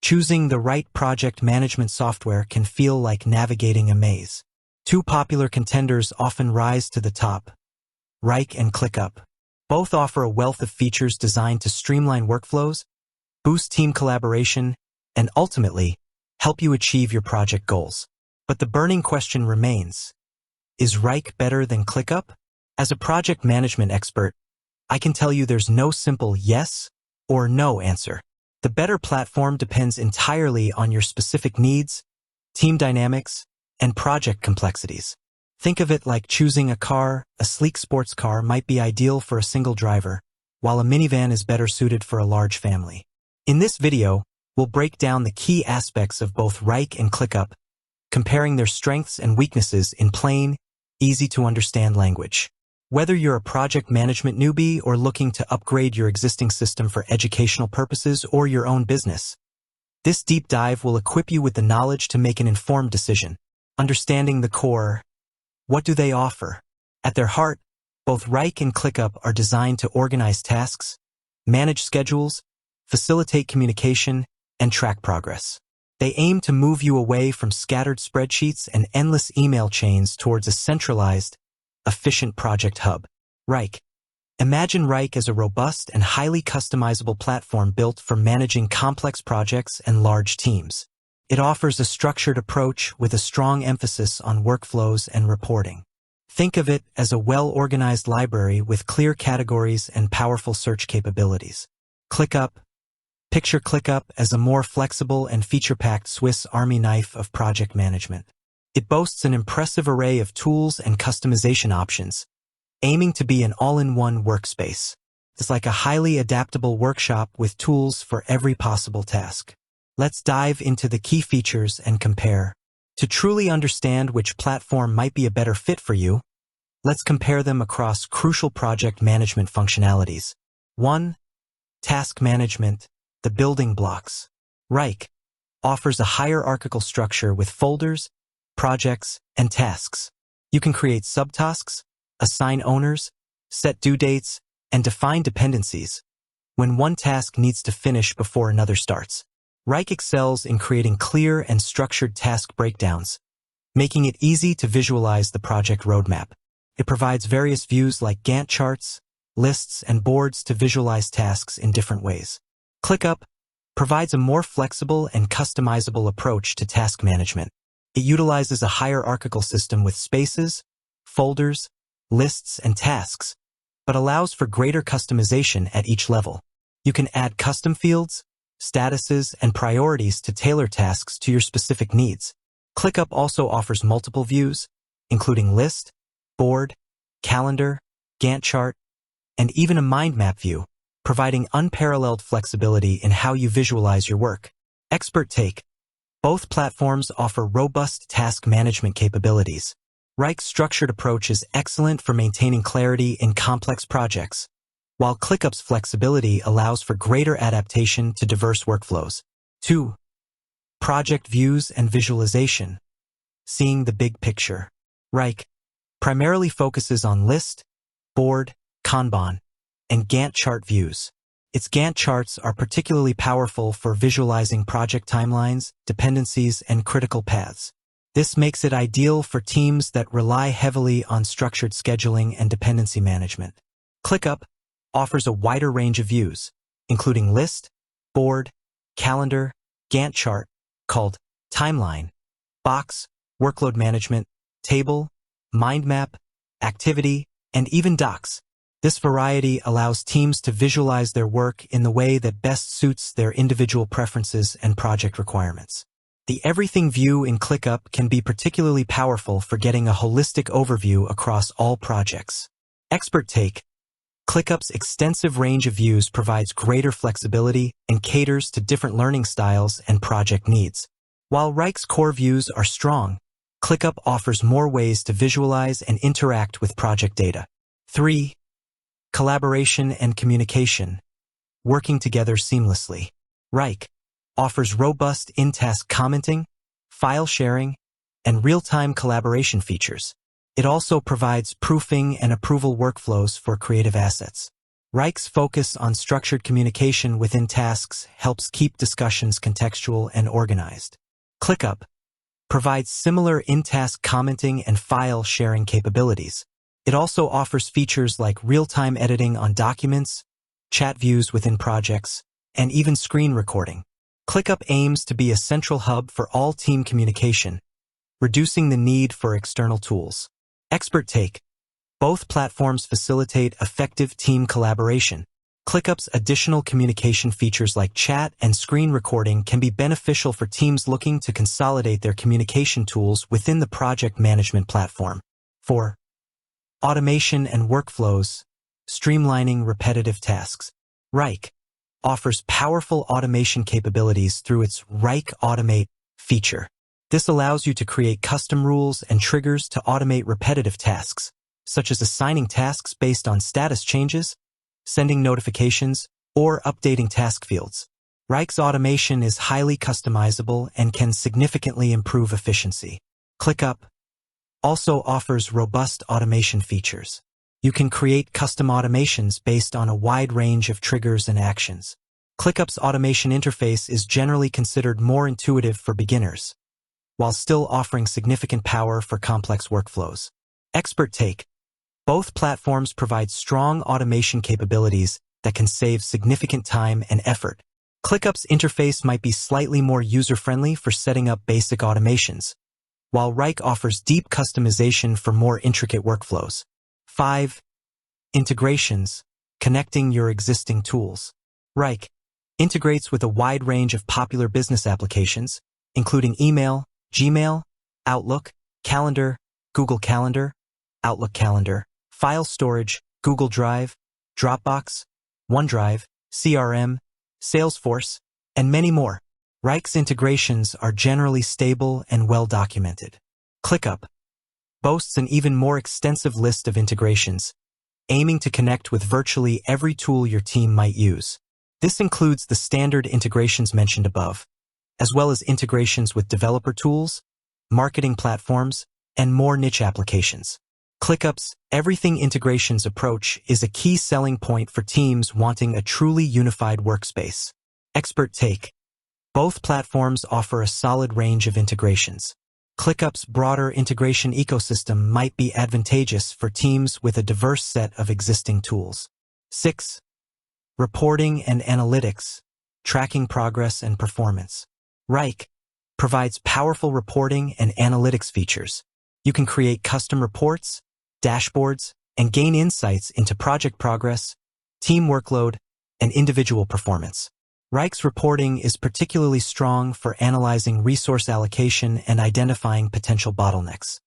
Choosing the right project management software can feel like navigating a maze. Two popular contenders often rise to the top: Wrike and ClickUp. Both offer a wealth of features designed to streamline workflows, boost team collaboration, and ultimately, help you achieve your project goals. But the burning question remains: is Wrike better than ClickUp? As a project management expert, I can tell you there's no simple yes or no answer. The better platform depends entirely on your specific needs, team dynamics, and project complexities. Think of it like choosing a car. A sleek sports car might be ideal for a single driver, while a minivan is better suited for a large family. In this video, we'll break down the key aspects of both Wrike and ClickUp, comparing their strengths and weaknesses in plain, easy-to-understand language. Whether you're a project management newbie or looking to upgrade your existing system for educational purposes or your own business, this deep dive will equip you with the knowledge to make an informed decision. Understanding the core: what do they offer? At their heart, both Wrike and ClickUp are designed to organize tasks, manage schedules, facilitate communication, and track progress. They aim to move you away from scattered spreadsheets and endless email chains towards a centralized, efficient project hub. Wrike. Imagine Wrike as a robust and highly customizable platform built for managing complex projects and large teams. It offers a structured approach with a strong emphasis on workflows and reporting. Think of it as a well-organized library with clear categories and powerful search capabilities. ClickUp. Picture ClickUp as a more flexible and feature-packed Swiss Army knife of project management. It boasts an impressive array of tools and customization options, aiming to be an all-in-one workspace. It's like a highly adaptable workshop with tools for every possible task. Let's dive into the key features and compare. To truly understand which platform might be a better fit for you, let's compare them across crucial project management functionalities. 1. Task management, the building blocks. Wrike offers a hierarchical structure with folders, projects, and tasks. You can create subtasks, assign owners, set due dates, and define dependencies when one task needs to finish before another starts. Wrike excels in creating clear and structured task breakdowns, making it easy to visualize the project roadmap. It provides various views like Gantt charts, lists, and boards to visualize tasks in different ways. ClickUp provides a more flexible and customizable approach to task management. It utilizes a hierarchical system with spaces, folders, lists, and tasks, but allows for greater customization at each level. You can add custom fields, statuses, and priorities to tailor tasks to your specific needs. ClickUp also offers multiple views, including list, board, calendar, Gantt chart, and even a mind map view, providing unparalleled flexibility in how you visualize your work. Expert take. Both platforms offer robust task management capabilities. Wrike's structured approach is excellent for maintaining clarity in complex projects, while ClickUp's flexibility allows for greater adaptation to diverse workflows. 2. Project views and visualization. Seeing the big picture. Wrike primarily focuses on list, board, Kanban, and Gantt chart views. Its Gantt charts are particularly powerful for visualizing project timelines, dependencies, and critical paths. This makes it ideal for teams that rely heavily on structured scheduling and dependency management. ClickUp offers a wider range of views, including list, board, calendar, Gantt chart, called timeline, box, workload management, table, mind map, activity, and even docs. This variety allows teams to visualize their work in the way that best suits their individual preferences and project requirements. The Everything view in ClickUp can be particularly powerful for getting a holistic overview across all projects. Expert take. ClickUp's extensive range of views provides greater flexibility and caters to different learning styles and project needs. While Wrike's core views are strong, ClickUp offers more ways to visualize and interact with project data. 3. Collaboration and communication. Working together seamlessly. Wrike offers robust in-task commenting, file sharing, and real-time collaboration features. It also provides proofing and approval workflows for creative assets. Wrike's focus on structured communication within tasks helps keep discussions contextual and organized. ClickUp provides similar in-task commenting and file sharing capabilities. It also offers features like real-time editing on documents, chat views within projects, and even screen recording. ClickUp aims to be a central hub for all team communication, reducing the need for external tools. Expert take. Both platforms facilitate effective team collaboration. ClickUp's additional communication features like chat and screen recording can be beneficial for teams looking to consolidate their communication tools within the project management platform. 4. Automation and workflows, streamlining repetitive tasks. Wrike offers powerful automation capabilities through its Wrike Automate feature. This allows you to create custom rules and triggers to automate repetitive tasks, such as assigning tasks based on status changes, sending notifications, or updating task fields. Wrike's automation is highly customizable and can significantly improve efficiency. ClickUp also offers robust automation features. You can create custom automations based on a wide range of triggers and actions. ClickUp's automation interface is generally considered more intuitive for beginners, while still offering significant power for complex workflows. Expert take. Both platforms provide strong automation capabilities that can save significant time and effort. ClickUp's interface might be slightly more user-friendly for setting up basic automations, while Wrike offers deep customization for more intricate workflows. 5. Integrations, connecting your existing tools. Wrike integrates with a wide range of popular business applications, including email, Gmail, Outlook, Calendar, Google Calendar, Outlook Calendar, file storage, Google Drive, Dropbox, OneDrive, CRM, Salesforce, and many more. Wrike's integrations are generally stable and well-documented. ClickUp boasts an even more extensive list of integrations, aiming to connect with virtually every tool your team might use. This includes the standard integrations mentioned above, as well as integrations with developer tools, marketing platforms, and more niche applications. ClickUp's everything integrations approach is a key selling point for teams wanting a truly unified workspace. Expert take. Both platforms offer a solid range of integrations. ClickUp's broader integration ecosystem might be advantageous for teams with a diverse set of existing tools. 6. Reporting and analytics, tracking progress and performance. Wrike provides powerful reporting and analytics features. You can create custom reports, dashboards, and gain insights into project progress, team workload, and individual performance. Wrike's reporting is particularly strong for analyzing resource allocation and identifying potential bottlenecks.